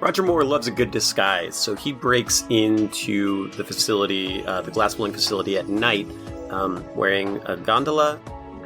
Roger Moore loves a good disguise, so he breaks into the facility, the glass-blowing facility at night, wearing a gondola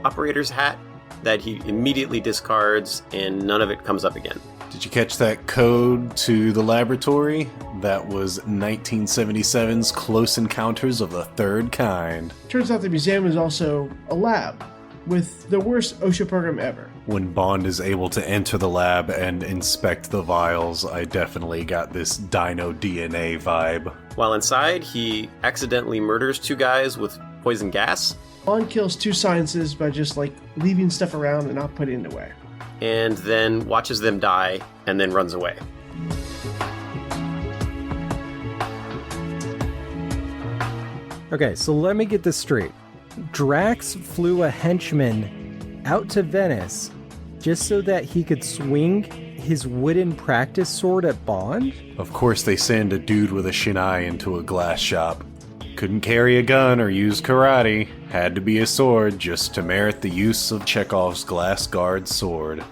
operator's hat that he immediately discards, and none of it comes up again. Did you catch that code to the laboratory? That was 1977's Close Encounters of the Third Kind. Turns out the museum is also a lab, with the worst OSHA program ever. When Bond is able to enter the lab and inspect the vials, I definitely got this dino DNA vibe. While inside, he accidentally murders 2 guys with poison gas. Bond kills 2 scientists by just, leaving stuff around and not putting it away. And then watches them die, and then runs away. Okay, so let me get this straight. Drax flew a henchman out to Venice just so that he could swing his wooden practice sword at Bond? Of course they send a dude with a shinai into a glass shop. Couldn't carry a gun or use karate. Had to be a sword just to merit the use of Chekhov's glass guard sword.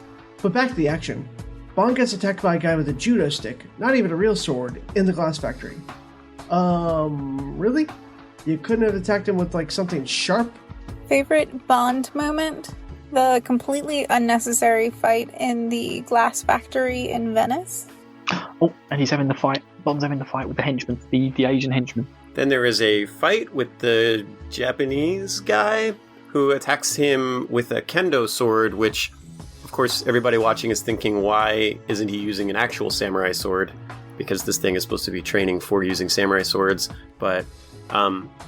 But back to the action. Bond gets attacked by a guy with a judo stick, not even a real sword, in the glass factory. Really? You couldn't have attacked him with, something sharp? Favorite Bond moment? The completely unnecessary fight in the glass factory in Venice. Oh, and he's having the fight. Bond's having the fight with the henchman, the Asian henchman. Then there is a fight with the Japanese guy who attacks him with a kendo sword, which, of course, everybody watching is thinking, why isn't he using an actual samurai sword? Because this thing is supposed to be training for using samurai swords, but...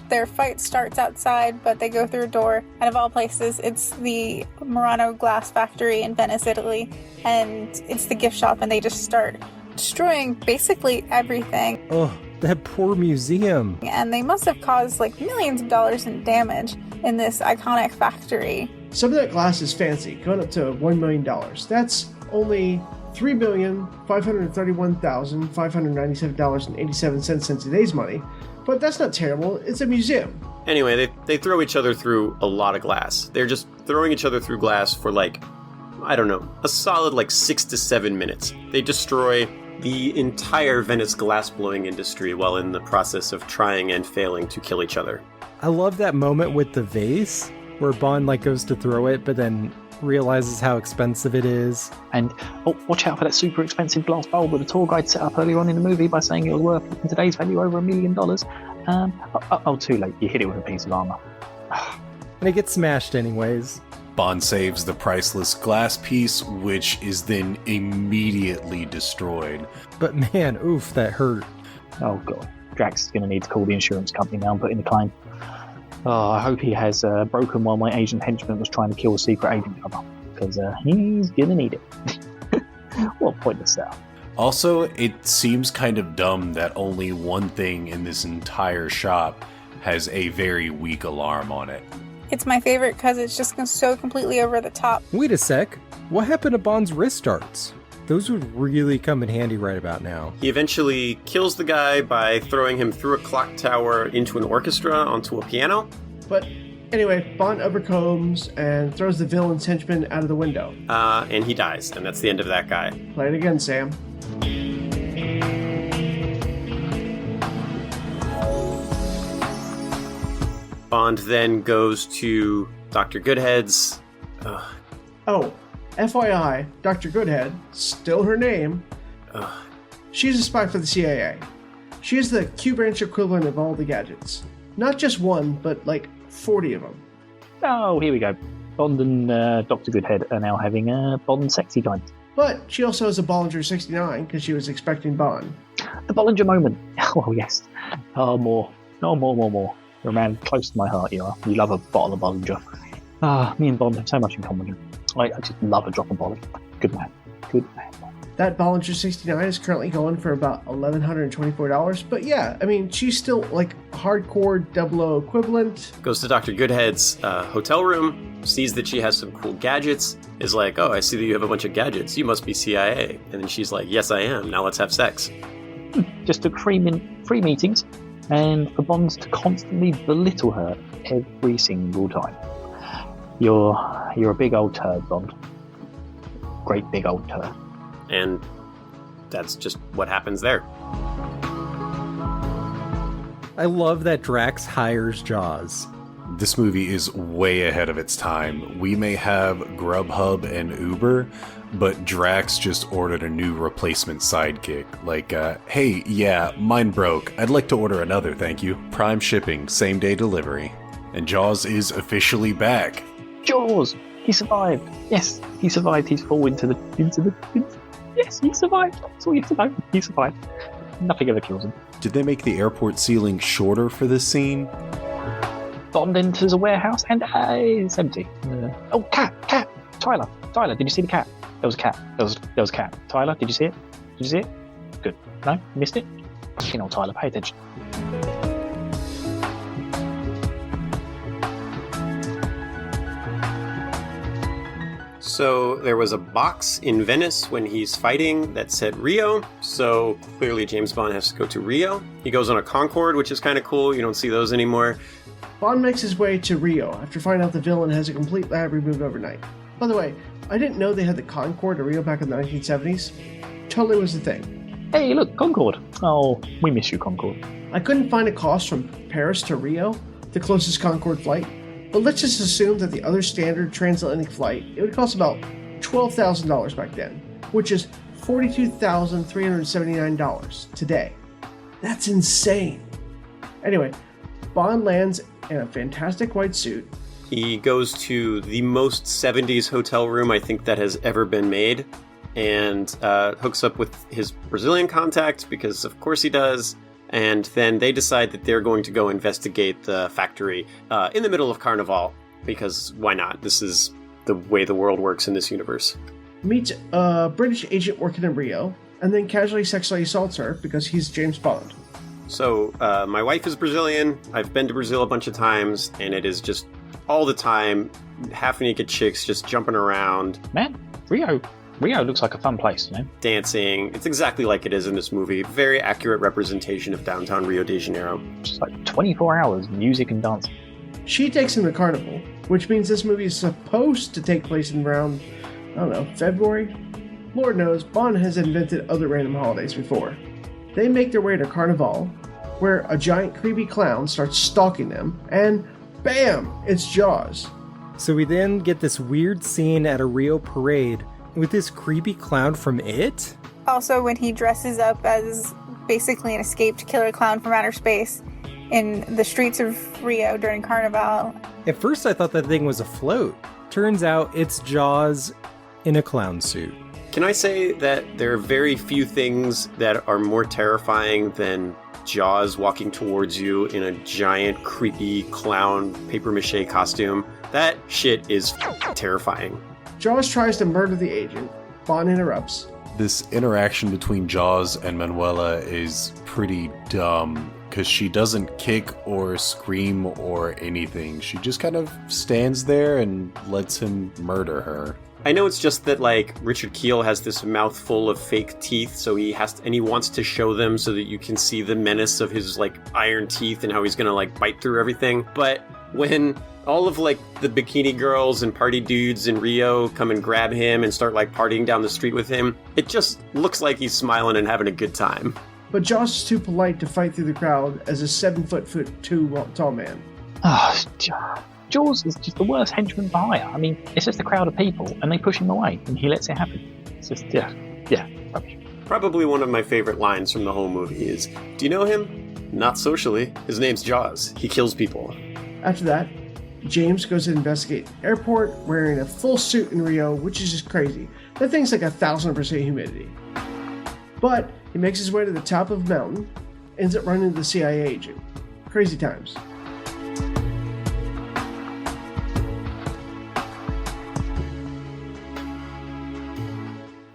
Their fight starts outside, but they go through a door, and of all places, it's the Murano glass factory in Venice, Italy, and it's the gift shop, and they just start destroying basically everything. Oh, that poor museum. And they must have caused millions of dollars in damage in this iconic factory. Some of that glass is fancy, going up to $1 million. That's only $3,531,597.87 in today's money. But that's not terrible. It's a museum. Anyway, they throw each other through a lot of glass. They're just throwing each other through glass for I don't know, a solid 6 to 7 minutes. They destroy the entire Venice glass-blowing industry while in the process of trying and failing to kill each other. I love that moment with the vase where Bond goes to throw it, but then realizes how expensive it is. And, watch out for that super expensive glass bowl that the tour guide set up earlier on in the movie by saying it was worth, in today's value, over $1 million. Too late. You hit it with a piece of armor. And it gets smashed anyways. Bond saves the priceless glass piece, which is then immediately destroyed. But man, oof, that hurt. Oh god. Drax is going to need to call the insurance company now and put in a claim. Oh, I hope he has broken while my Asian henchman was trying to kill a secret agent cover, because he's gonna need it. What a pointless setup. Also, it seems kind of dumb that only one thing in this entire shop has a very weak alarm on it. It's my favorite because it's just so completely over the top. Wait a sec. What happened to Bond's wrist darts? Those would really come in handy right about now. He eventually kills the guy by throwing him through a clock tower into an orchestra onto a piano. But anyway, Bond overcomes and throws the villain's henchman out of the window. And he dies, and that's the end of that guy. Play it again, Sam. Bond then goes to Dr. Goodhead's... Oh, FYI, Dr. Goodhead, still her name. She's a spy for the CIA. She is the Q branch equivalent of all the gadgets. Not just one, but 40 of them. Oh, here we go. Bond and Dr. Goodhead are now having a Bond sexy time. But she also has a Bollinger 69 because she was expecting Bond. The Bollinger moment. Oh, yes. Oh, more. No, more. You're a man close to my heart, you are. You love a bottle of Bollinger. Me and Bond have so much in common. I just love a drop of Bollinger. Good man. That Bollinger 69 is currently going for about $1,124. But yeah, I mean, she's still hardcore 00 equivalent. Goes to Dr. Goodhead's hotel room, sees that she has some cool gadgets, is like, oh, I see that you have a bunch of gadgets. You must be CIA. And then she's like, yes, I am. Now let's have sex. Just took 3 meetings, and for Bond to constantly belittle her every single time. You're a big old turd, Bond. Great big old turd. And that's just what happens there. I love that Drax hires Jaws. This movie is way ahead of its time. We may have Grubhub and Uber, but Drax just ordered a new replacement sidekick. Like, hey, yeah, mine broke. I'd like to order another, thank you. Prime shipping, same day delivery. And Jaws is officially back. Jaws! He survived! Yes, he survived his fall into the... Yes, he survived! That's all you have to know. He survived. Nothing ever kills him. Did they make the airport ceiling shorter for this scene? Bond enters a warehouse and it's empty. Oh, cat! Tyler, did you see the cat? There was a cat. There was a cat. Tyler, did you see it? Did you see it? Good. No? Missed it? You know, Tyler, pay attention. So there was a box in Venice when he's fighting that said Rio, so clearly James Bond has to go to Rio. He goes on a Concorde, which is kind of cool. You don't see those anymore. Bond makes his way to Rio after finding out the villain has a complete lab removed overnight. By the way, I didn't know they had the Concorde to Rio back in the 1970s. Totally was a thing. Hey, look, Concorde. Oh, we miss you, Concorde. I couldn't find a cost from Paris to Rio, the closest Concorde flight, but let's just assume that the other standard transatlantic flight, it would cost about $12,000 back then, which is $42,379 today. That's insane. Anyway, Bond lands in a fantastic white suit. He goes to the most 70s hotel room I think that has ever been made, and hooks up with his Brazilian contact, because of course he does. And then they decide that they're going to go investigate the factory in the middle of Carnival, because why not? This is the way the world works in this universe. Meets a British agent working in Rio, and then casually sexually assaults her because he's James Bond. So my wife is Brazilian. I've been to Brazil a bunch of times, and it is just all the time half-naked chicks just jumping around. Man, Rio looks like a fun place, you know? Dancing. It's exactly like it is in this movie. Very accurate representation of downtown Rio de Janeiro. Just like 24 hours, music and dancing. She takes him to Carnival, which means this movie is supposed to take place in around, I don't know, February? Lord knows, Bond has invented other random holidays before. They make their way to Carnival, where a giant creepy clown starts stalking them, and bam! It's Jaws. So we then get this weird scene at a Rio parade with this creepy clown from It? Also, when he dresses up as basically an escaped killer clown from outer space in the streets of Rio during Carnival. At first I thought that thing was a float. Turns out it's Jaws in a clown suit. Can I say that there are very few things that are more terrifying than Jaws walking towards you in a giant, creepy clown papier-mâché costume? That shit is terrifying. Jaws tries to murder the agent. Bond interrupts. This interaction between Jaws and Manuela is pretty dumb, because she doesn't kick or scream or anything. She just kind of stands there and lets him murder her. I know it's just that, like, Richard Kiel has this mouthful of fake teeth, so he wants to show them so that you can see the menace of his, like, iron teeth and how he's gonna, like, bite through everything. But when all of, like, the bikini girls and party dudes in Rio come and grab him and start, like, partying down the street with him, it just looks like he's smiling and having a good time. But Jaws is too polite to fight through the crowd as a 7'2" tall man. Jaws is just the worst henchman for hire. I mean, it's just a crowd of people, and they push him away, and he lets it happen. It's just, rubbish. Probably one of my favorite lines from the whole movie is, "Do you know him? Not socially. His name's Jaws. He kills people." After that, James goes to investigate the airport wearing a full suit in Rio, which is just crazy. That thing's like 1,000% humidity. But he makes his way to the top of a mountain, ends up running into the CIA agent. Crazy times.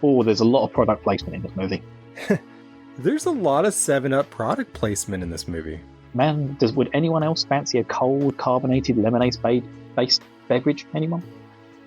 Oh, there's a lot of product placement in this movie. There's a lot of 7-Up product placement in this movie. Man, would anyone else fancy a cold, carbonated lemonade-based beverage? Anyone?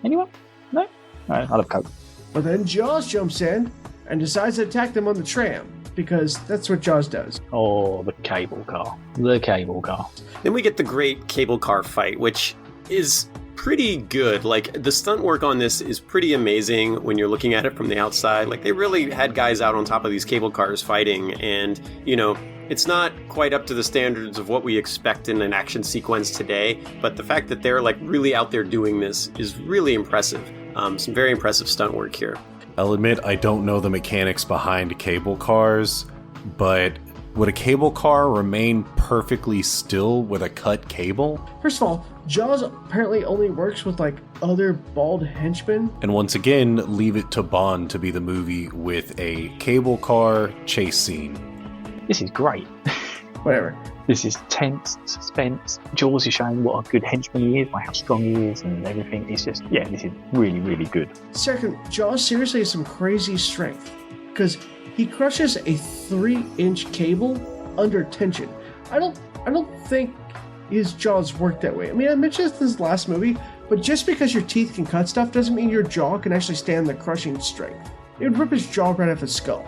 No? Alright, I love Coke. But then Jaws jumps in and decides to attack them on the tram, because that's what Jaws does. Oh, the cable car. The cable car. Then we get the great cable car fight, which is pretty good. Like, the stunt work on this is pretty amazing when you're looking at it from the outside. Like, they really had guys out on top of these cable cars fighting, and, you know, it's not quite up to the standards of what we expect in an action sequence today, but the fact that they're, like, really out there doing this is really impressive. Some very impressive stunt work here. I'll admit I don't know the mechanics behind cable cars, but would a cable car remain perfectly still with a cut cable? First of all, Jaws apparently only works with, like, other bald henchmen. And once again, leave it to Bond to be the movie with a cable car chase scene. This is great. Whatever. This is tense, suspense. Jaws is showing what a good henchman he is, by how strong he is and everything. It's just, yeah, this is really, really good. Second, Jaws seriously has some crazy strength, because he crushes a 3-inch cable under tension. I don't think his jaws work that way. I mean, I mentioned this in this last movie, but just because your teeth can cut stuff doesn't mean your jaw can actually stand the crushing strength. It would rip his jaw right off his skull.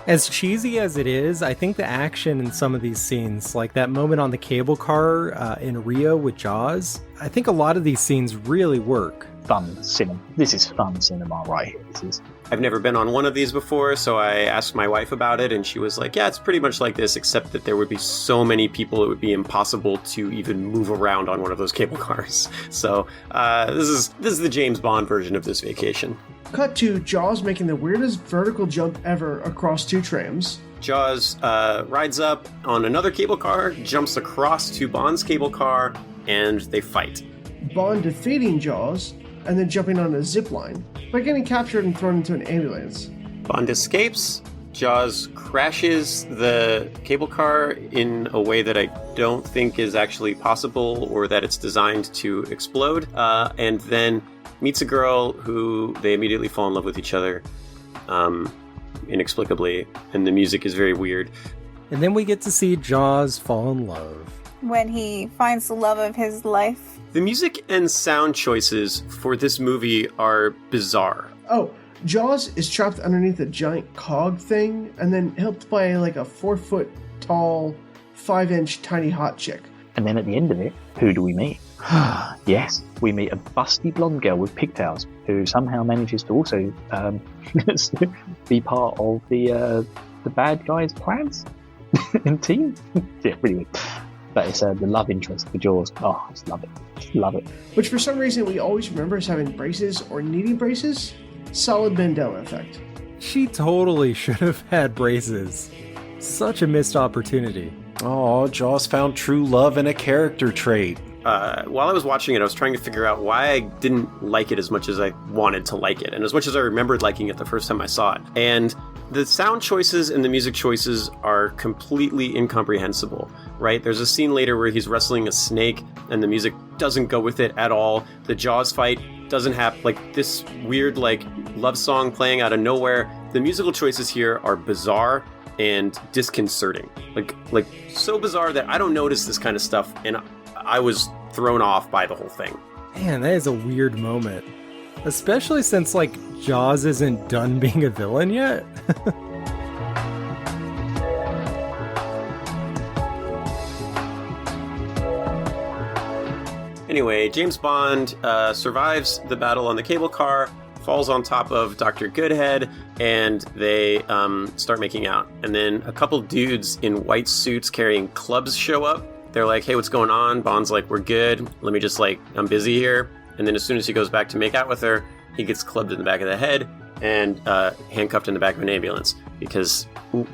As cheesy as it is, I think the action in some of these scenes, like that moment on the cable car in Rio with Jaws, I think a lot of these scenes really work. Fun cinema. This is fun cinema right here. This is. I've never been on one of these before, so I asked my wife about it, and she was like, yeah, it's pretty much like this, except that there would be so many people it would be impossible to even move around on one of those cable cars. So this is the James Bond version of this vacation. Cut to Jaws making the weirdest vertical jump ever across 2 trams. Jaws rides up on another cable car, jumps across to Bond's cable car, and they fight. Bond defeating Jaws, and then jumping on a zip line by getting captured and thrown into an ambulance. Bond escapes. Jaws crashes the cable car in a way that I don't think is actually possible or that it's designed to explode, and then meets a girl who they immediately fall in love with each other, inexplicably, and the music is very weird. And then we get to see Jaws fall in love. When he finds the love of his life. The music and sound choices for this movie are bizarre. Oh, Jaws is trapped underneath a giant cog thing, and then helped by like a 4-foot tall, 5-inch tiny hot chick. And then at the end of it, who do we meet? Yes, we meet a busty blonde girl with pigtails who somehow manages to also be part of the bad guys' plans and team. Yeah, really weird. But it's the love interest for Jaws. Oh, I just love it. Love it. Which for some reason we always remember as having braces or needing braces. Solid Mandela effect. She totally should have had braces. Such a missed opportunity. Oh, Jaws found true love in a character trait. While I was watching it, I was trying to figure out why I didn't like it as much as I wanted to like it, and as much as I remembered liking it the first time I saw it. And the sound choices and the music choices are completely incomprehensible, right? There's a scene later where he's wrestling a snake, and the music doesn't go with it at all. The Jaws fight doesn't have, like, this weird, like, love song playing out of nowhere. The musical choices here are bizarre and disconcerting. Like so bizarre that I don't notice this kind of stuff, and I was thrown off by the whole thing. Man, that is a weird moment. Especially since, like, Jaws isn't done being a villain yet. Anyway, James Bond survives the battle on the cable car, falls on top of Dr. Goodhead, and they start making out. And then a couple dudes in white suits carrying clubs show up. They're like, hey, what's going on? Bond's like, we're good. Let me just, like, I'm busy here. And then as soon as he goes back to make out with her, he gets clubbed in the back of the head and handcuffed in the back of an ambulance. Because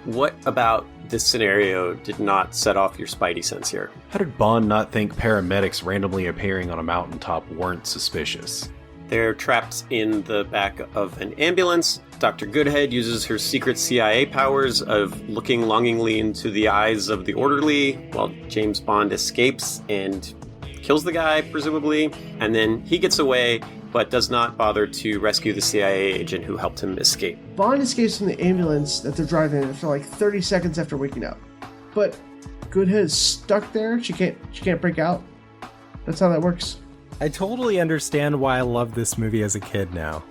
what about this scenario did not set off your spidey sense here? How did Bond not think paramedics randomly appearing on a mountaintop weren't suspicious? They're trapped in the back of an ambulance. Dr. Goodhead uses her secret CIA powers of looking longingly into the eyes of the orderly while James Bond escapes and kills the guy, presumably. And then he gets away, but does not bother to rescue the CIA agent who helped him escape. Bond escapes from the ambulance that they're driving in for like 30 seconds after waking up. But Goodhead's stuck there. She can't break out. That's how that works. I totally understand why I loved this movie as a kid now.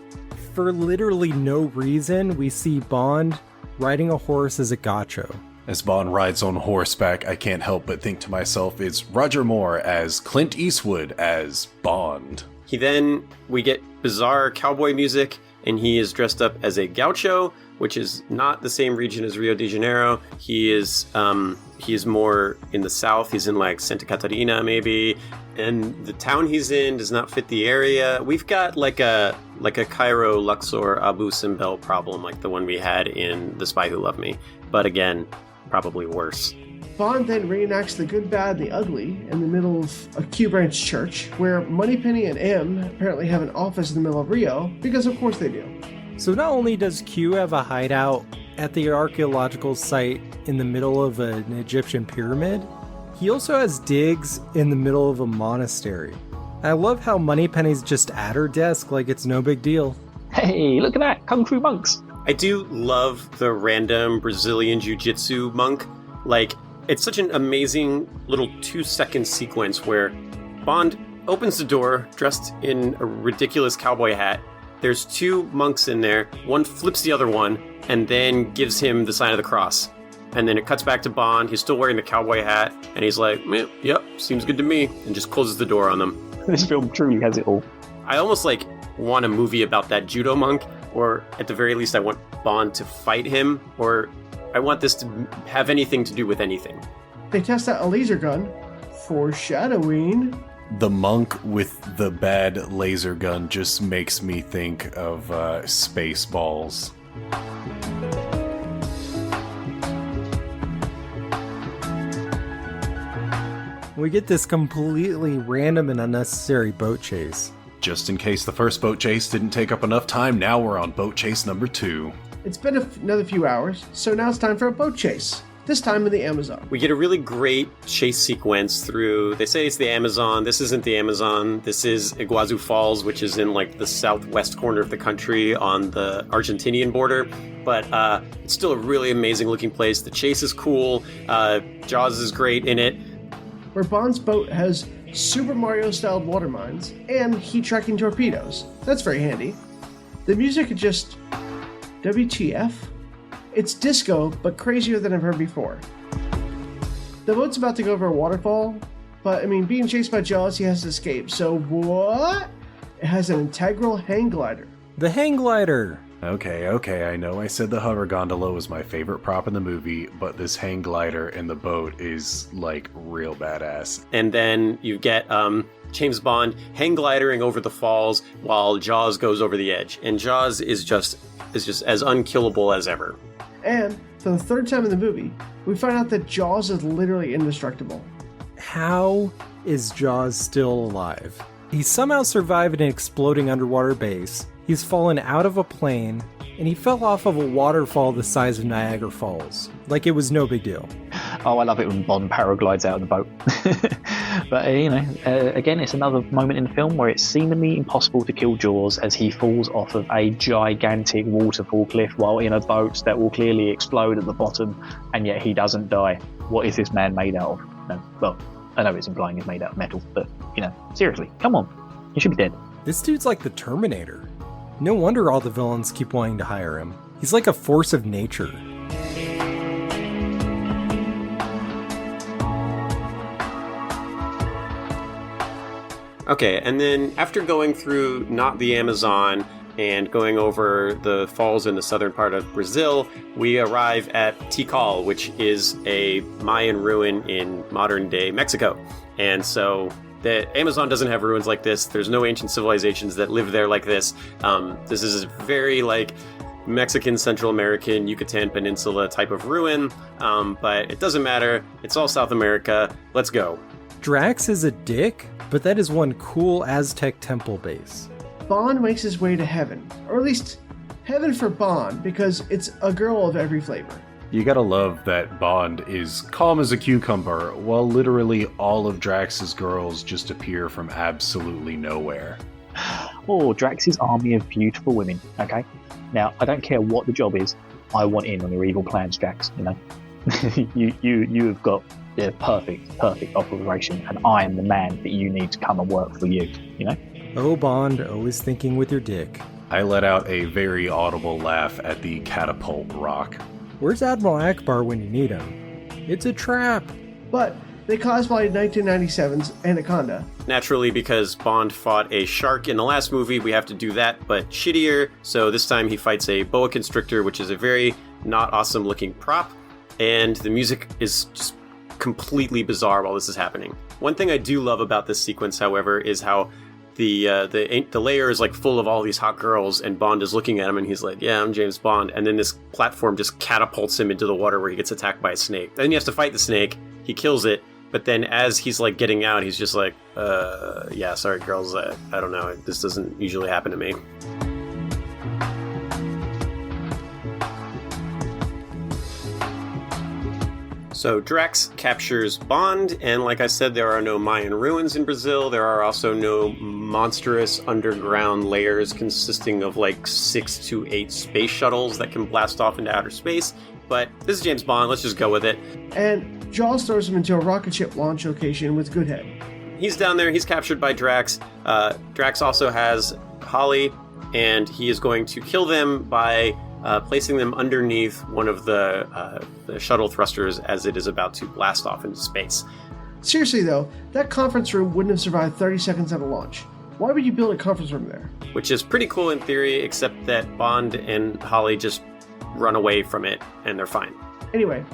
For literally no reason, we see Bond riding a horse as a gacho. As Bond rides on horseback, I can't help but think to myself, it's Roger Moore as Clint Eastwood as Bond. We get bizarre cowboy music, and he is dressed up as a gaucho, which is not the same region as Rio de Janeiro. He is more in the south. He's in like Santa Catarina maybe, and the town he's in does not fit the area. We've got like a Cairo, Luxor, Abu Simbel problem, like the one we had in The Spy Who Loved Me, but again, probably worse. Bond then reenacts the good, bad, and the ugly in the middle of a Q Branch church, where Moneypenny and M apparently have an office in the middle of Rio, because of course they do. So not only does Q have a hideout at the archaeological site in the middle of an Egyptian pyramid, he also has digs in the middle of a monastery. I love how Moneypenny's just at her desk like it's no big deal. Hey, look at that, Kung Fu monks. I do love the random Brazilian jiu-jitsu monk. Like, it's such an amazing little 2-second sequence where Bond opens the door dressed in a ridiculous cowboy hat. There's 2 monks in there. One flips the other one and then gives him the sign of the cross. And then it cuts back to Bond. He's still wearing the cowboy hat. And he's like, yep, seems good to me. And just closes the door on them. This film truly has it all. I almost want a movie about that judo monk. Or at the very least, I want Bond to fight him. Or I want this to have anything to do with anything. They test out a laser gun. Foreshadowing. The monk with the bad laser gun just makes me think of Spaceballs. We get this completely random and unnecessary boat chase. Just in case the first boat chase didn't take up enough time, now we're on boat chase number 2. It's been another few hours, so now it's time for a boat chase. This time in the Amazon. We get a really great chase sequence through, they say it's the Amazon. This isn't the Amazon. This is Iguazu Falls, which is in like the southwest corner of the country on the Argentinian border. But it's still a really amazing looking place. The chase is cool. Jaws is great in it. Where Bond's boat has Super Mario-styled water mines and heat-tracking torpedoes. That's very handy. The music is just WTF? It's disco, but crazier than I've heard before. The boat's about to go over a waterfall, but being chased by Jaws, he has to escape. So what? It has an integral hang glider. The hang glider! Okay, I know I said the hover gondola was my favorite prop in the movie, but this hang glider in the boat is, like, real badass. And then you get James Bond hang glidering over the falls while Jaws goes over the edge. And Jaws is just as unkillable as ever. And for the 3rd time in the movie, we find out that Jaws is literally indestructible. How is Jaws still alive? He somehow survived an exploding underwater base. He's fallen out of a plane, and he fell off of a waterfall the size of Niagara Falls. Like it was no big deal. Oh, I love it when Bond paraglides out of the boat. But, again, it's another moment in the film where it's seemingly impossible to kill Jaws as he falls off of a gigantic waterfall cliff while in a boat that will clearly explode at the bottom, and yet he doesn't die. What is this man made out of? No, well, I know it's implying he's made out of metal, but, seriously, come on. He should be dead. This dude's like the Terminator. No wonder all the villains keep wanting to hire him. He's like a force of nature. Okay, and then after going through not the Amazon and going over the falls in the southern part of Brazil, we arrive at Tikal, which is a Mayan ruin in modern-day Mexico. And so the Amazon doesn't have ruins like this. There's no ancient civilizations that live there like this. This is a very, Mexican, Central American, Yucatan Peninsula type of ruin. But it doesn't matter. It's all South America. Let's go. Drax is a dick, but that is one cool Aztec temple base. Bond makes his way to heaven, or at least heaven for Bond, because it's a girl of every flavor. You gotta love that Bond is calm as a cucumber, while literally all of Drax's girls just appear from absolutely nowhere. Oh, Drax's army of beautiful women, okay? Now, I don't care what the job is, I want in on your evil plans, Drax, you have got the perfect operation, and I am the man that you need to come and work for you, Oh, Bond, always thinking with your dick. I let out a very audible laugh at the catapult rock. Where's Admiral Akbar when you need him? It's a trap. But they cosplayed 1997's Anaconda. Naturally, because Bond fought a shark in the last movie, we have to do that, but shittier. So this time he fights a boa constrictor, which is a very not awesome looking prop. And the music is just completely bizarre while this is happening. One thing I do love about this sequence, however, is how the layer is like full of all these hot girls, and Bond is looking at him and he's like, yeah, I'm James Bond. And then this platform just catapults him into the water where he gets attacked by a snake. Then he has to fight the snake. He kills it. But then as he's like getting out, he's just like, yeah, sorry girls, I don't know. This doesn't usually happen to me. So Drax captures Bond, and like I said, there are no Mayan ruins in Brazil. There are also no monstrous underground layers consisting of like 6 to 8 space shuttles that can blast off into outer space. But this is James Bond, let's just go with it. And Jaws throws him into a rocket ship launch location with Goodhead. He's down there, he's captured by Drax. Drax also has Holly, and he is going to kill them by placing them underneath one of the shuttle thrusters as it is about to blast off into space. Seriously though, that conference room wouldn't have survived 30 seconds at a launch. Why would you build a conference room there? Which is pretty cool in theory, except that Bond and Holly just run away from it and they're fine. Anyway,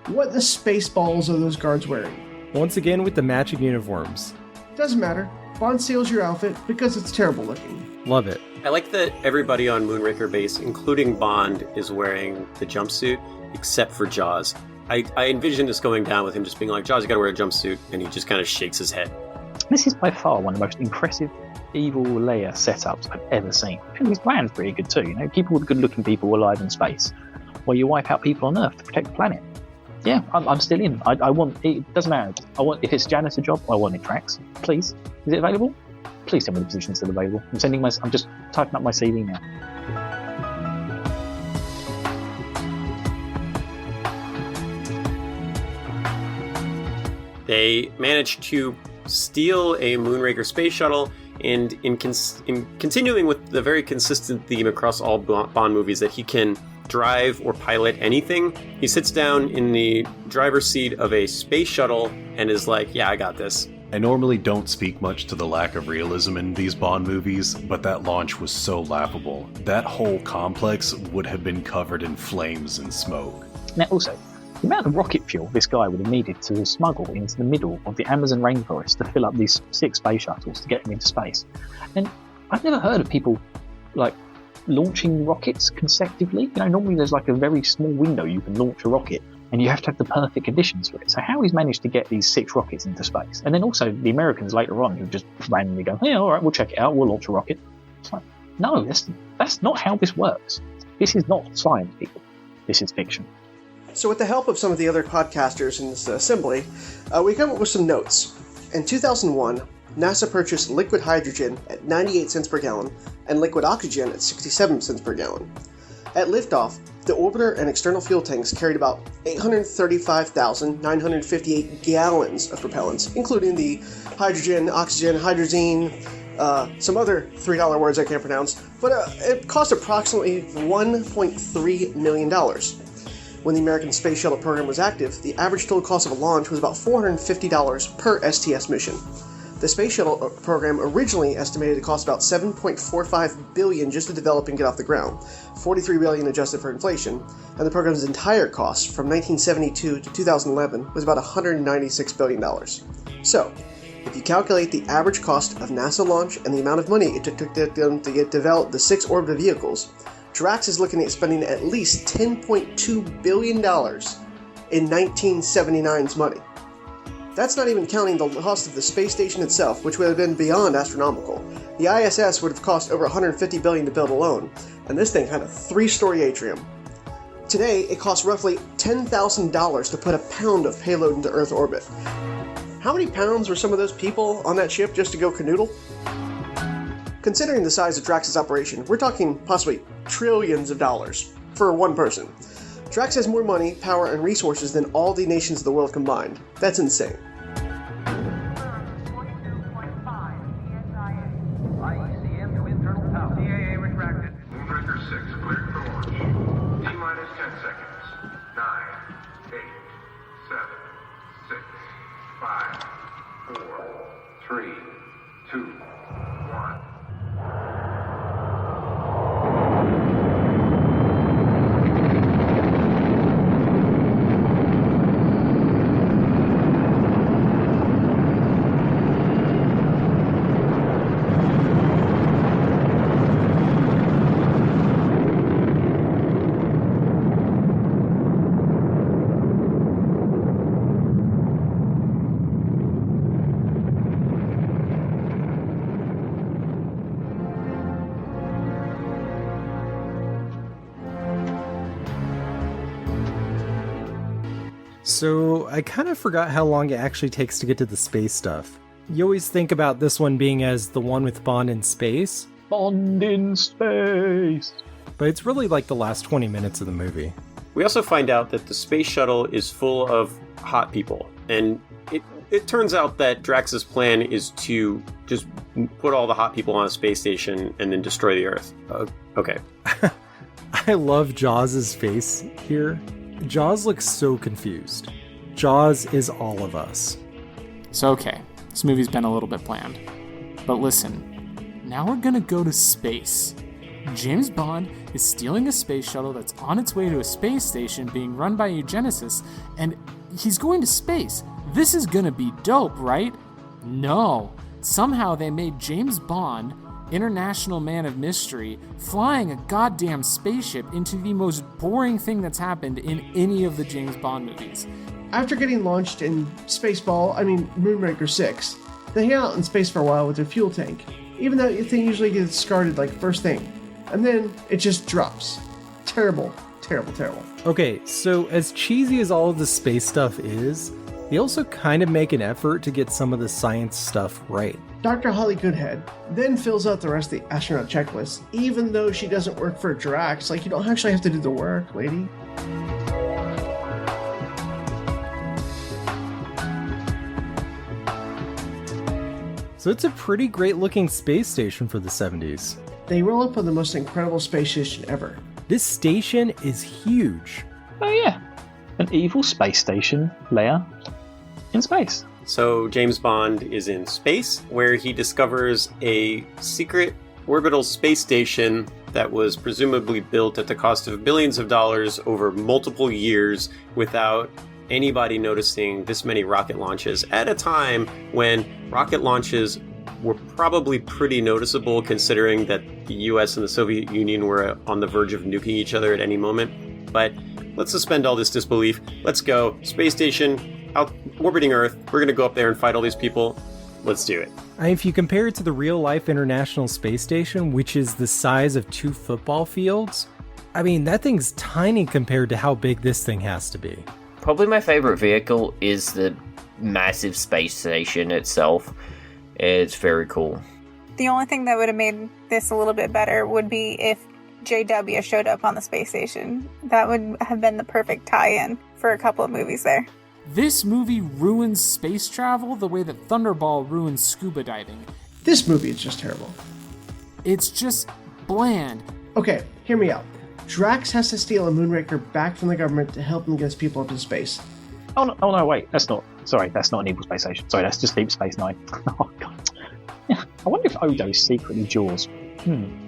what the space balls are those guards wearing? Once again with the matching uniforms. Doesn't matter. Bond steals your outfit because it's terrible looking. Love it. I like that everybody on Moonraker base, including Bond, is wearing the jumpsuit, except for Jaws. I envision this going down with him just being like, Jaws, you gotta wear a jumpsuit, and he just kind of shakes his head. This is by far one of the most impressive evil layer setups I've ever seen. And his plan's pretty good too, you know, good looking people alive in space, while you wipe out people on Earth to protect the planet. Yeah, I'm still in. I want, it doesn't matter. If it's a janitor job, I want it, Drax. Please. Is it available? Please tell me the position's still available. I'm just typing up my CV now. They managed to steal a Moonraker space shuttle, and in continuing with the very consistent theme across all Bond movies that he can drive or pilot anything, he sits down in the driver's seat of a space shuttle and is like, yeah, I got this. I normally don't speak much to the lack of realism in these Bond movies, but that launch was so laughable. That whole complex would have been covered in flames and smoke. Now also, the amount of rocket fuel this guy would have needed to smuggle into the middle of the Amazon rainforest to fill up these 6 space shuttles to get them into space. And I've never heard of people, like, launching rockets consecutively. You know, normally there's like a very small window you can launch a rocket, and you have to have the perfect conditions for it. So how he's managed to get these 6 rockets into space, and then also the Americans later on who just randomly go, yeah, all right, we'll check it out, we'll launch a rocket. It's like, no, that's not how this works. This is not science, people. This is fiction. So with the help of some of the other podcasters in this assembly, we came up with some notes. In 2001, NASA purchased liquid hydrogen at 98 cents per gallon and liquid oxygen at 67 cents per gallon. At liftoff, the orbiter and external fuel tanks carried about 835,958 gallons of propellants, including the hydrogen, oxygen, hydrazine, some other $3 words I can't pronounce, but it cost approximately $1.3 million. When the American Space Shuttle program was active, the average total cost of a launch was about $450 per STS mission. The Space Shuttle program originally estimated to cost about $7.45 billion just to develop and get off the ground, $43 billion adjusted for inflation, and the program's entire cost from 1972 to 2011 was about $196 billion. So, if you calculate the average cost of NASA launch and the amount of money it took them to get developed the 6 orbital vehicles, Drax is looking at spending at least $10.2 billion in 1979's money. That's not even counting the cost of the space station itself, which would have been beyond astronomical. The ISS would have cost over $150 billion to build alone, and this thing had a 3-story atrium. Today, it costs roughly $10,000 to put a pound of payload into Earth orbit. How many pounds were some of those people on that ship just to go canoodle? Considering the size of Drax's operation, we're talking possibly trillions of dollars for one person. Drax has more money, power, and resources than all the nations of the world combined. That's insane. IECM to internal power. CAA retracted. Moonraker 6 cleared for launch. T-minus 10 seconds. So I kind of forgot how long it actually takes to get to the space stuff. You always think about this one being as the one with Bond in space. Bond in space! But it's really like the last 20 minutes of the movie. We also find out that the space shuttle is full of hot people, and it turns out that Drax's plan is to just put all the hot people on a space station and then destroy the Earth. Okay. I love Jaws' face here. Jaws looks so confused. Jaws is all of us. So okay, this movie's been a little bit bland. But listen, now we're gonna go to space. James Bond is stealing a space shuttle that's on its way to a space station being run by eugenicists, and he's going to space. This is gonna be dope, right? No. Somehow they made James Bond, international man of mystery, flying a goddamn spaceship into the most boring thing that's happened in any of the James Bond movies. After getting launched in Moonraker 6, they hang out in space for a while with their fuel tank, even though the thing usually gets discarded like first thing. And then it just drops. Terrible, terrible, terrible. Okay, so as cheesy as all of the space stuff is, they also kind of make an effort to get some of the science stuff right. Dr. Holly Goodhead then fills out the rest of the astronaut checklist, even though she doesn't work for Drax. Like, you don't actually have to do the work, lady. So it's a pretty great looking space station for the 70s. They roll up on the most incredible space station ever. This station is huge. Oh yeah, an evil space station, Leia, in space. So James Bond is in space, where he discovers a secret orbital space station that was presumably built at the cost of billions of dollars over multiple years without anybody noticing this many rocket launches at a time when rocket launches were probably pretty noticeable, considering that the US and the Soviet Union were on the verge of nuking each other at any moment. But let's suspend all this disbelief. Let's go. Space station, out orbiting Earth. We're gonna go up there and fight all these people. Let's do it. If you compare it to the real-life International Space Station, which is the size of 2 football fields, that thing's tiny compared to how big this thing has to be. Probably my favorite vehicle is the massive space station itself. It's very cool. The only thing that would have made this a little bit better would be if JW showed up on the space station. That would have been the perfect tie-in for a couple of movies there. This movie ruins space travel the way that Thunderball ruins scuba diving. This movie is just terrible. It's just bland. Okay, hear me out. Drax has to steal a Moonraker back from the government to help him get his people up to space. Oh no, wait, that's not an evil space station. Sorry, that's just Deep Space Nine. Oh god. Yeah, I wonder if Odo's secretly Jaws.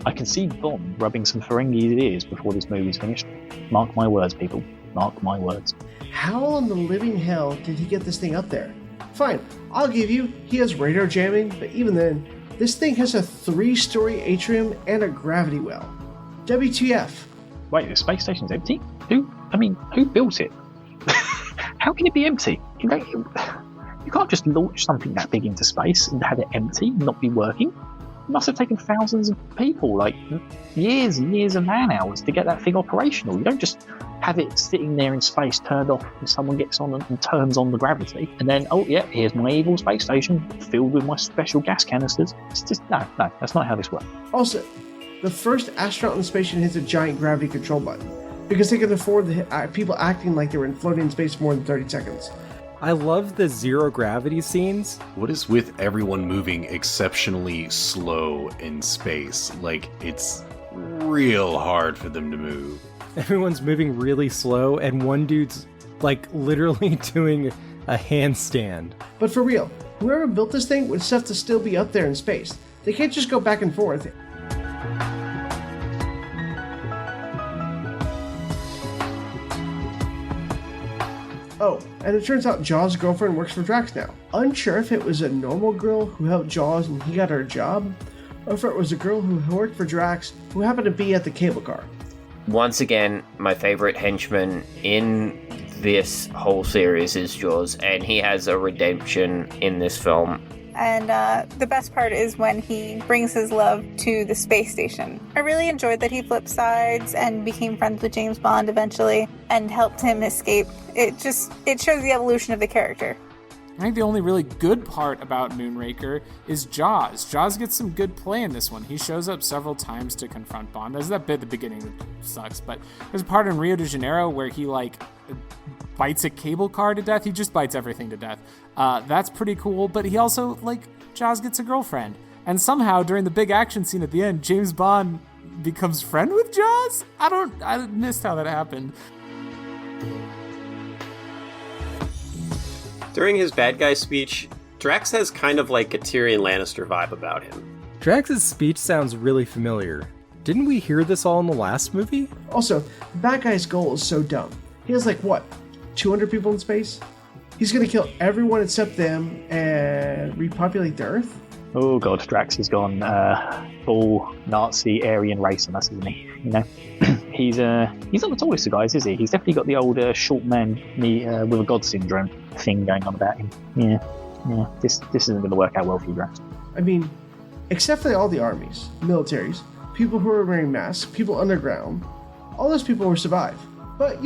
I can see Bond rubbing some Ferengi's ears before this movie's finished. Mark my words, people. Mark my words. How in the living hell did he get this thing up there? Fine, I'll give you, he has radar jamming, but even then, this thing has a 3-story atrium and a gravity well. WTF? Wait, the space station's empty? Who built it? How can it be empty? You can't just launch something that big into space and have it empty and not be working. It must have taken thousands of people, like years and years of man hours to get that thing operational. You don't just have it sitting there in space turned off and someone gets on and turns on the gravity and then, oh yeah, here's my evil space station filled with my special gas canisters. It's just, no, that's not how this works. Also, the first astronaut in the space station hits a giant gravity control button because they can afford the people acting like they were floating in space for more than 30 seconds. I love the zero gravity scenes. What is with everyone moving exceptionally slow in space? Like, it's real hard for them to move. Everyone's moving really slow, and one dude's, literally doing a handstand. But for real, whoever built this thing would have to still be up there in space. They can't just go back and forth. Oh, and it turns out Jaws' girlfriend works for Drax now. Unsure if it was a normal girl who helped Jaws and he got her a job, or if it was a girl who worked for Drax who happened to be at the cable car. Once again, my favorite henchman in this whole series is Jaws, and he has a redemption in this film. And the best part is when he brings his love to the space station. I really enjoyed that he flipped sides and became friends with James Bond eventually and helped him escape. It shows the evolution of the character. I think the only really good part about Moonraker is Jaws. Jaws gets some good play in this one. He shows up several times to confront Bond. There's that bit at the beginning that sucks, but there's a part in Rio de Janeiro where he bites a cable car to death. He just bites everything to death. That's pretty cool, but he also, Jaws gets a girlfriend. And somehow, during the big action scene at the end, James Bond becomes friend with Jaws? I missed how that happened. During his bad guy speech, Drax has kind of like a Tyrion Lannister vibe about him. Drax's speech sounds really familiar. Didn't we hear this all in the last movie? Also, the bad guy's goal is so dumb. He has 200 people in space? He's gonna kill everyone except them and repopulate the Earth? Oh god, Drax has gone full Nazi Aryan race on us, isn't he? You know, he's not the tallest of guys, is he? He's definitely got the old short man with a god syndrome thing going on about him. Yeah. This isn't going to work out well for you, Drax. I mean, except for all the armies, militaries, people who are wearing masks, people underground, all those people will survive. But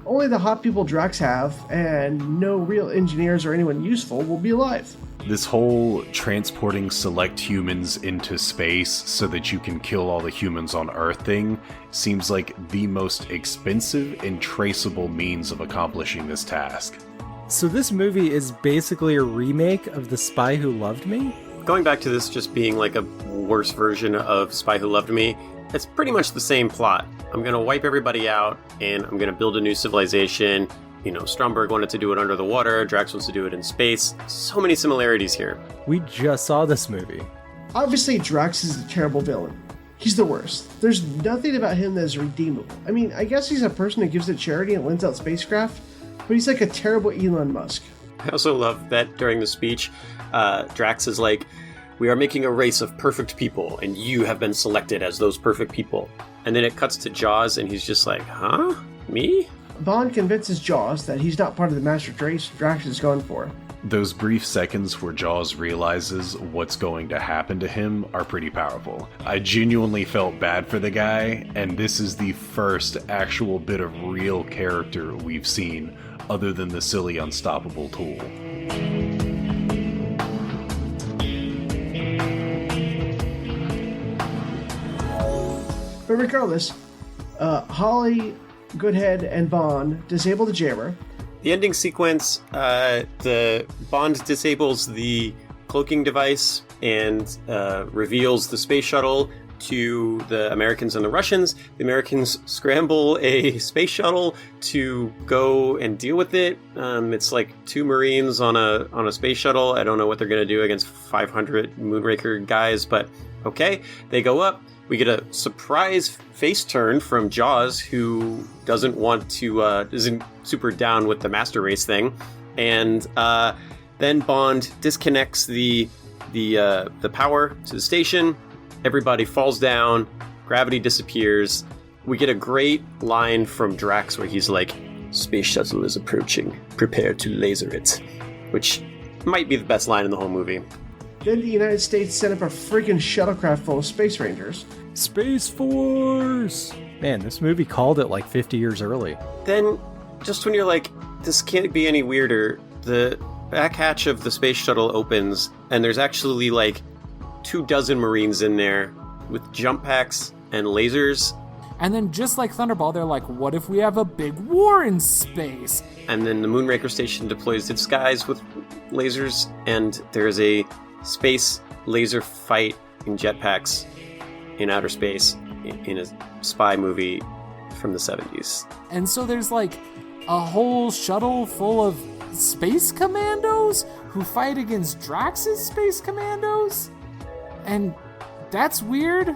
only the hot people Drax have, and no real engineers or anyone useful will be alive. This whole transporting select humans into space so that you can kill all the humans on Earth thing seems like the most expensive and traceable means of accomplishing this task. So this movie is basically a remake of The Spy Who Loved Me? Going back to this just being like a worse version of Spy Who Loved Me, it's pretty much the same plot. I'm going to wipe everybody out, and I'm going to build a new civilization. Stromberg wanted to do it under the water, Drax wants to do it in space. So many similarities here. We just saw this movie. Obviously, Drax is a terrible villain. He's the worst. There's nothing about him that is redeemable. I mean, I guess he's a person who gives to charity and lends out spacecraft, but he's like a terrible Elon Musk. I also love that during the speech, Drax is like, "We are making a race of perfect people, and you have been selected as those perfect people." And then it cuts to Jaws, and he's just like, "Huh? Me?" Bond convinces Jaws that he's not part of the master race Drax is going for. Those brief seconds where Jaws realizes what's going to happen to him are pretty powerful. I genuinely felt bad for the guy, and this is the first actual bit of real character we've seen, other than the silly unstoppable tool. But regardless, Holly, Goodhead, and Bond disable the jammer. The ending sequence, the Bond disables the cloaking device and reveals the space shuttle to the Americans and the Russians. The Americans scramble a space shuttle to go and deal with it. It's like 2 Marines on a space shuttle. I don't know what they're going to do against 500 Moonraker guys, but okay. They go up. We get a surprise face turn from Jaws, who isn't super down with the master race thing, and then Bond disconnects the power to the station. Everybody falls down. Gravity disappears. We get a great line from Drax where he's like, "Space shuttle is approaching. Prepare to laser it," which might be the best line in the whole movie. Then the United States sent up a freaking shuttlecraft full of space rangers. Space Force! Man, this movie called it 50 years early. Then, just when you're like, this can't be any weirder, the back hatch of the space shuttle opens, and there's actually 24 Marines in there with jump packs and lasers. And then just like Thunderball, they're like, what if we have a big war in space? And then the Moonraker station deploys its guys with lasers, and there's a space laser fight in jetpacks in outer space in a spy movie from the 70s. And so there's a whole shuttle full of space commandos who fight against Drax's space commandos? And that's weird.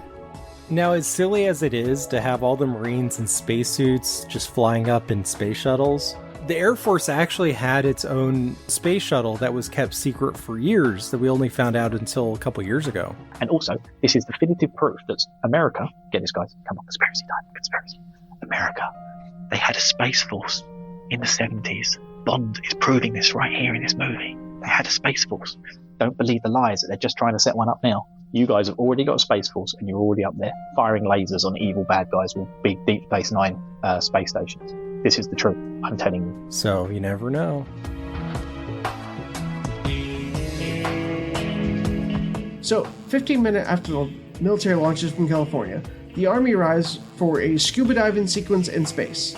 Now, as silly as it is to have all the Marines in spacesuits just flying up in space shuttles, the Air Force actually had its own space shuttle that was kept secret for years that we only found out until a couple years ago. And also, this is definitive proof that America, get this guys, come on, conspiracy time, conspiracy. America, they had a space force in the 70s. Bond is proving this right here in this movie. They had a Space Force. Don't believe the lies that they're just trying to set one up now. You guys have already got a Space Force, and you're already up there firing lasers on evil bad guys with big Deep Space Nine space stations. This is the truth, I'm telling you. So, you never know. So, 15 minutes after the military launches from California, the Army arrives for a scuba diving sequence in space.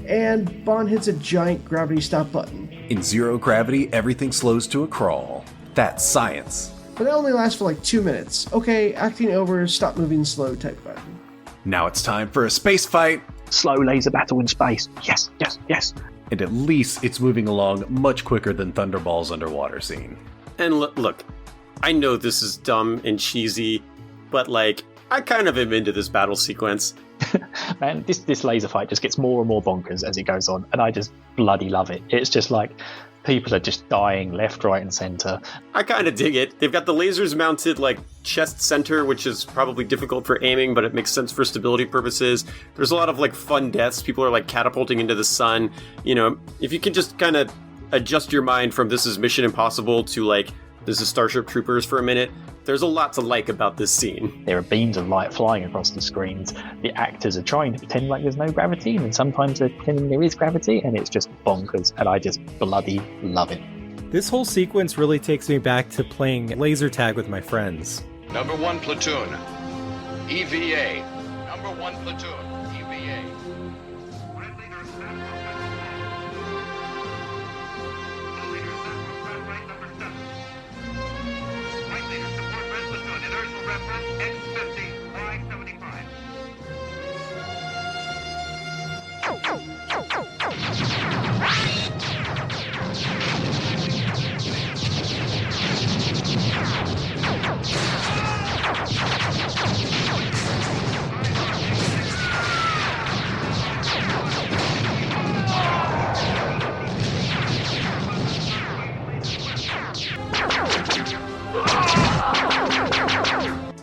And Bond hits a giant gravity stop button. In zero gravity, everything slows to a crawl. That's science. But that only lasts for like 2 minutes. Okay, acting over, stop moving slow type button. Now it's time for a space fight. Slow laser battle in space. Yes, yes, yes. And at least it's moving along much quicker than Thunderball's underwater scene. And look, I know this is dumb and cheesy, but like, I kind of am into this battle sequence. Man, this laser fight just gets more and more bonkers as it goes on, and I just bloody love it. It's just like, people are just dying left, right, and center. I kind of dig it. They've got the lasers mounted like chest center, which is probably difficult for aiming, but it makes sense for stability purposes. There's a lot of like fun deaths. People are like catapulting into the sun. You know, if you can just kind of adjust your mind from this is Mission Impossible to like this is Starship Troopers for a minute, there's a lot to like about this scene. There are beams of light flying across the screens. The actors are trying to pretend like there's no gravity, and sometimes they're pretending there is gravity, and it's just bonkers, and I just bloody love it. This whole sequence really takes me back to playing laser tag with my friends. Number 1 platoon, EVA. Number 1 platoon, EVA.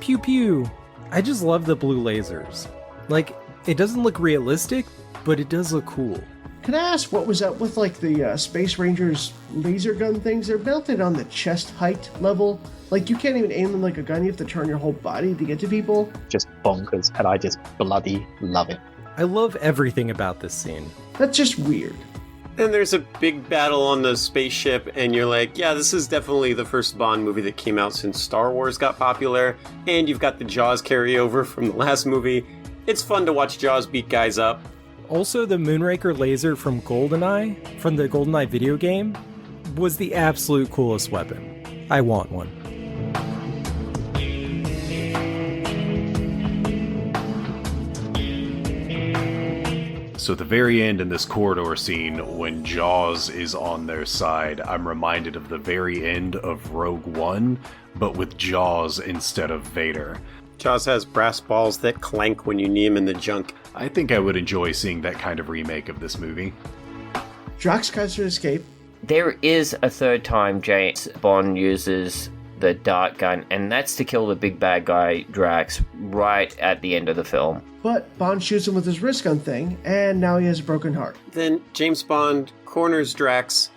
Pew pew. I just love the blue lasers. Like, it doesn't look realistic, but it does look cool. Can I ask what was up with like the Space Rangers laser gun things? They're mounted on the chest height level. Like you can't even aim them like a gun, you have to turn your whole body to get to people. Just bonkers, and I just bloody love it. I love everything about this scene. That's just weird. And there's a big battle on the spaceship, and you're like, yeah, this is definitely the first Bond movie that came out since Star Wars got popular, and you've got the Jaws carryover from the last movie. It's fun to watch Jaws beat guys up. Also, the Moonraker laser from GoldenEye, from the GoldenEye video game, was the absolute coolest weapon. I want one. So at the very end in this corridor scene, when Jaws is on their side, I'm reminded of the very end of Rogue One, but with Jaws instead of Vader. Jaws has brass balls that clank when you knee him in the junk. I think I would enjoy seeing that kind of remake of this movie. Drax tries to escape. There is a third time James Bond uses the dart gun, and that's to kill the big bad guy, Drax, right at the end of the film. But Bond shoots him with his wrist gun thing, and now he has a broken heart. Then James Bond corners Drax,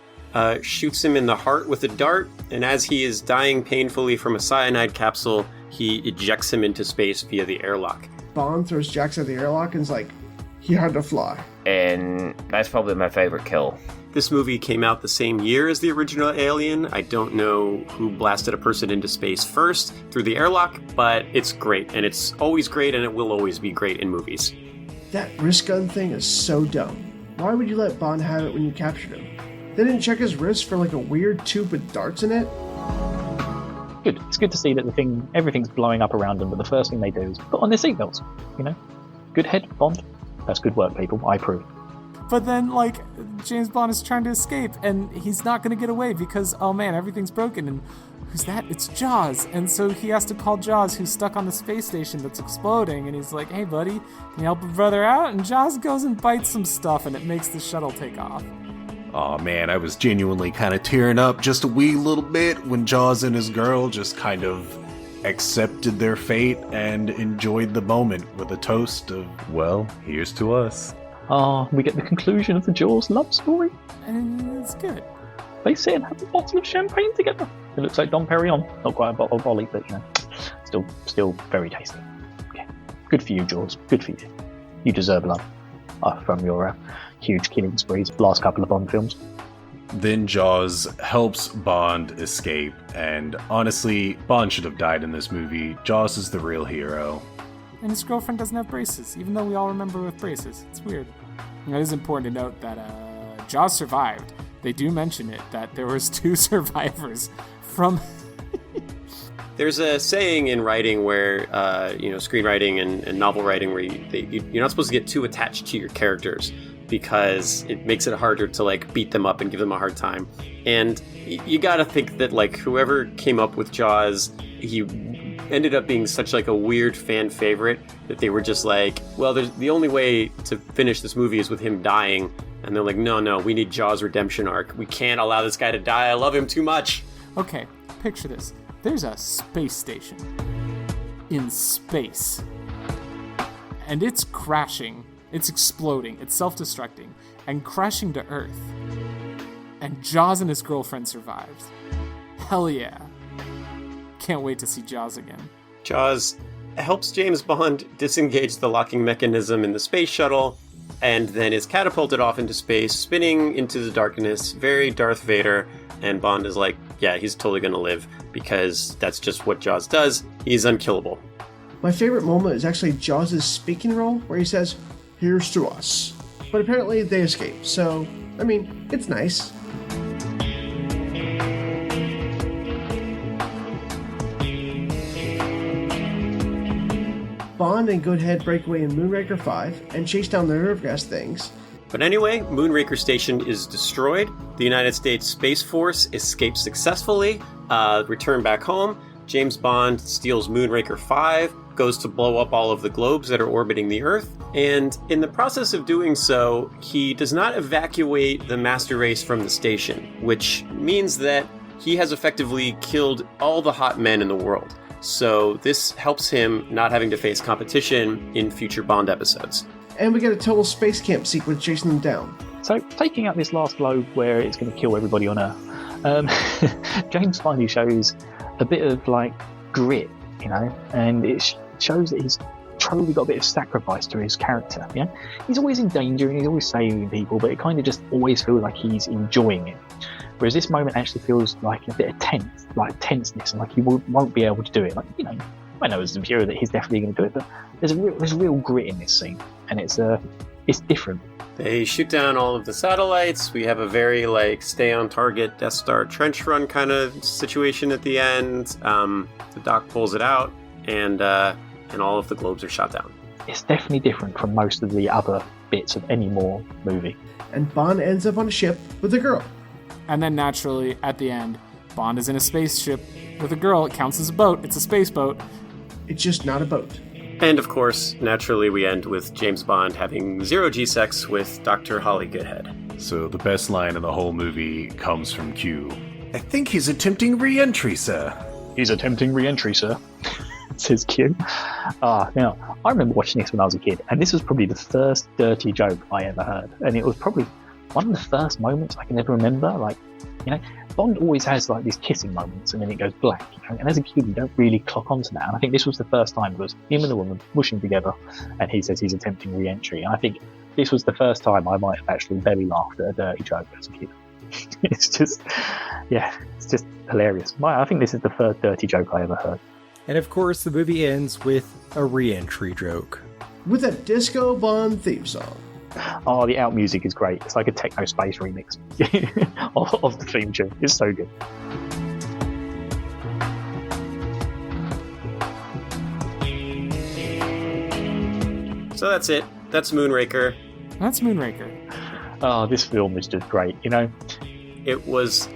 shoots him in the heart with a dart, and as he is dying painfully from a cyanide capsule, he ejects him into space via the airlock. Bond throws Drax out the airlock and is like, he had to fly. And that's probably my favorite kill. This movie came out the same year as the original Alien. I don't know who blasted a person into space first through the airlock, but it's great, and it's always great, and it will always be great in movies. That wrist gun thing is so dumb. Why would you let Bond have it when you captured him? They didn't check his wrist for like a weird tube with darts in it? Good. It's good to see that everything's blowing up around them, but the first thing they do is put on their seatbelts. You know? Good head, Bond. That's good work, people. I approve. But then, like, James Bond is trying to escape, and he's not going to get away because, oh man, everything's broken, and who's that? It's Jaws. And so he has to call Jaws, who's stuck on the space station that's exploding, and he's like, hey buddy, can you help a brother out? And Jaws goes and bites some stuff, and it makes the shuttle take off. Aw man, I was genuinely kind of tearing up just a wee little bit when Jaws and his girl just kind of accepted their fate and enjoyed the moment with a toast of, well, here's to us. We get the conclusion of the Jaws love story. And it's good. They sit and have a bottle of champagne together. It looks like Dom Perignon. Not quite a bottle of Bolly, but still very tasty. Okay. Good for you, Jaws. Good for you. You deserve love from your huge killing sprees last couple of Bond films. Then Jaws helps Bond escape, and honestly, Bond should have died in this movie. Jaws is the real hero. And his girlfriend doesn't have braces, even though we all remember with braces. It's weird. It is important to note that Jaws survived. They do mention it, that there was 2 survivors from... There's a saying in writing where, screenwriting and novel writing where you're not supposed to get too attached to your characters because it makes it harder to, like, beat them up and give them a hard time. And you gotta think that, like, whoever came up with Jaws, he ended up being such, like, a weird fan favorite that they were just like, well, the only way to finish this movie is with him dying. And they're like, no, we need Jaws' redemption arc. We can't allow this guy to die. I love him too much. Okay, picture this. There's a space station in space, and it's crashing, it's exploding, it's self-destructing, and crashing to Earth. And Jaws and his girlfriend survives. Hell yeah. Can't wait to see Jaws again. Jaws helps James Bond disengage the locking mechanism in the space shuttle, and then is catapulted off into space, spinning into the darkness, very Darth Vader, and Bond is like, yeah, he's totally gonna live, because that's just what Jaws does. He's unkillable. My favorite moment is actually Jaws' speaking role, where he says, "Here's to us." But apparently they escape, so, I mean, it's nice. Bond and Goodhead break away in Moonraker 5 and chase down the nerve gas things. But anyway, Moonraker Station is destroyed. The United States Space Force escapes successfully, return back home. James Bond steals Moonraker 5, goes to blow up all of the globes that are orbiting the Earth, and in the process of doing so, he does not evacuate the master race from the station, which means that he has effectively killed all the hot men in the world. So this helps him not having to face competition in future Bond episodes. And we get a total space camp sequence chasing them down. So, taking out this last globe where it's going to kill everybody on Earth, James finally shows a bit of, like, grit, and it shows that he's truly got a bit of sacrifice to his character, He's always in danger and he's always saving people, but it kind of just always feels like he's enjoying it. Whereas this moment actually feels like a bit of tenseness, and like he won't be able to do it. Like, I know as a viewer that he's definitely going to do it, but there's real grit in this scene, and it's different. They shoot down all of the satellites. We have a very, like, stay on target Death Star trench run kind of situation at the end. The Doc pulls it out, and all of the globes are shot down. It's definitely different from most of the other bits of any more movie. And Bond ends up on a ship with a girl. And then naturally, at the end, Bond is in a spaceship with a girl. It counts as a boat. It's a space boat. It's just not a boat. And of course, naturally, we end with James Bond having zero-G sex with Dr. Holly Goodhead. So the best line in the whole movie comes from Q. I think he's attempting re-entry, sir. He's attempting re-entry, sir. Says Q. Now, I remember watching this when I was a kid, and this was probably the first dirty joke I ever heard. And it was probably one of the first moments I can ever remember. Like, Bond always has like these kissing moments and then it goes black, and as a kid you don't really clock onto that, and I think this was the first time it was him and the woman whooshing together and he says he's attempting re-entry, and I think this was the first time I might have actually belly laughed at a dirty joke as a kid. It's just hilarious. I think this is the first dirty joke I ever heard. And of course the movie ends with a re-entry joke. With a disco Bond theme song. Oh, the out music is great. It's like a techno space remix of the theme tune. It's so good. So that's it. That's Moonraker. That's Moonraker. Oh, this film is just great, It was,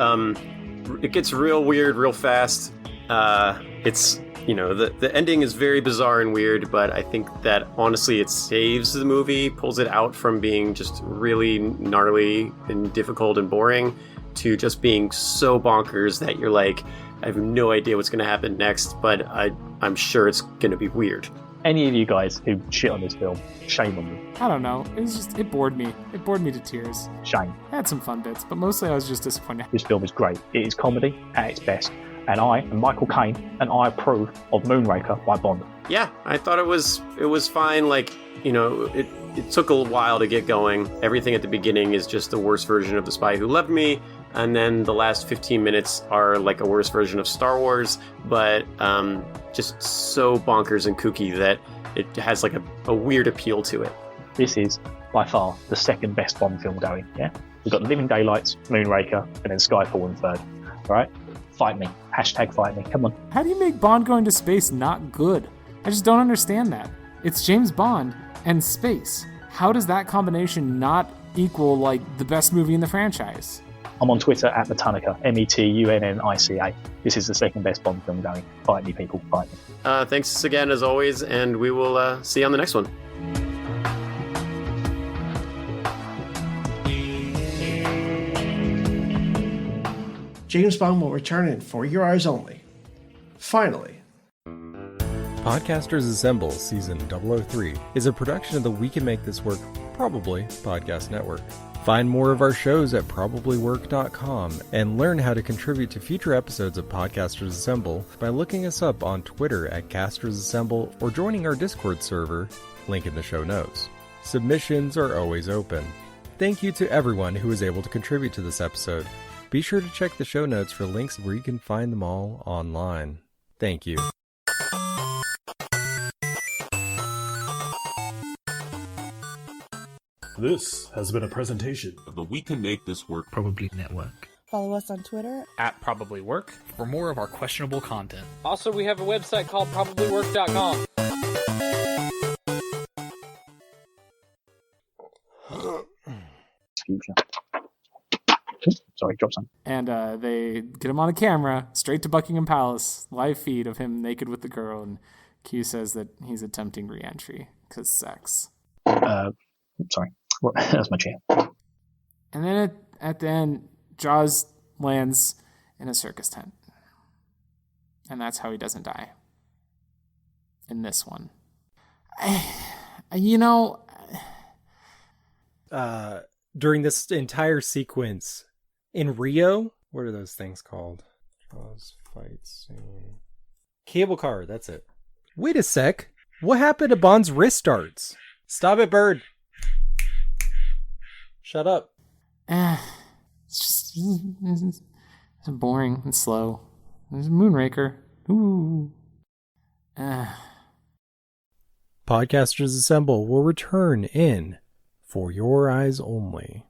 it gets real weird real fast. It's, the ending is very bizarre and weird, but I think that honestly it saves the movie, pulls it out from being just really gnarly and difficult and boring to just being so bonkers that you're like, I have no idea what's going to happen next, but I'm sure it's going to be weird. Any of you guys who shit on this film, shame on you. I don't know. It bored me. It bored me to tears. Shame. I had some fun bits, but mostly I was just disappointed. This film is great. It is comedy at its best. And I, and Michael Caine, and I approve of Moonraker by Bond. Yeah, I thought it was fine. Like, you know, it took a while to get going. Everything at the beginning is just the worst version of The Spy Who Loved Me, and then the last 15 minutes are like a worse version of Star Wars, but just so bonkers and kooky that it has like a weird appeal to it. This is by far the second best Bond film going. Yeah, we've got Living Daylights, Moonraker, and then Skyfall in third. All right, fight me. Hashtag fight me. Come on. How do you make Bond going to space not good? I just don't understand that. It's James Bond and space. How does that combination not equal like the best movie in the franchise? I'm on Twitter at Metunnica, Metunnica. This is the second best Bond film going. Fight me, people. Fight me. Thanks again, as always, and we will see you on the next one. James Bond will return in For Your Eyes Only. Finally. Podcasters Assemble Season 003 is a production of the We Can Make This Work Probably podcast network. Find more of our shows at probablywork.com and learn how to contribute to future episodes of Podcasters Assemble by looking us up on Twitter at Casters Assemble or joining our Discord server, link in the show notes. Submissions are always open. Thank you to everyone who was able to contribute to this episode. Be sure to check the show notes for links where you can find them all online. Thank you. This has been a presentation of the We Can Make This Work Probably Network. Follow us on Twitter at Probably Work for more of our questionable content. Also, we have a website called probablywork.com. Excuse me. Sorry, drop some. And they get him on a camera, straight to Buckingham Palace, live feed of him naked with the girl, and Q says that he's attempting re-entry, because sex. Sorry. That's my chair. And then at the end, Jaws lands in a circus tent. And that's how he doesn't die. In this one. During this entire sequence in Rio, what are those things called? Jaws fight scene. Cable car, that's it. Wait a sec. What happened to Bond's wrist darts? Stop it, Bird. Shut up. It's just it's boring and slow. There's a Moonraker. Ooh. Podcasters Assemble will return in For Your Eyes Only.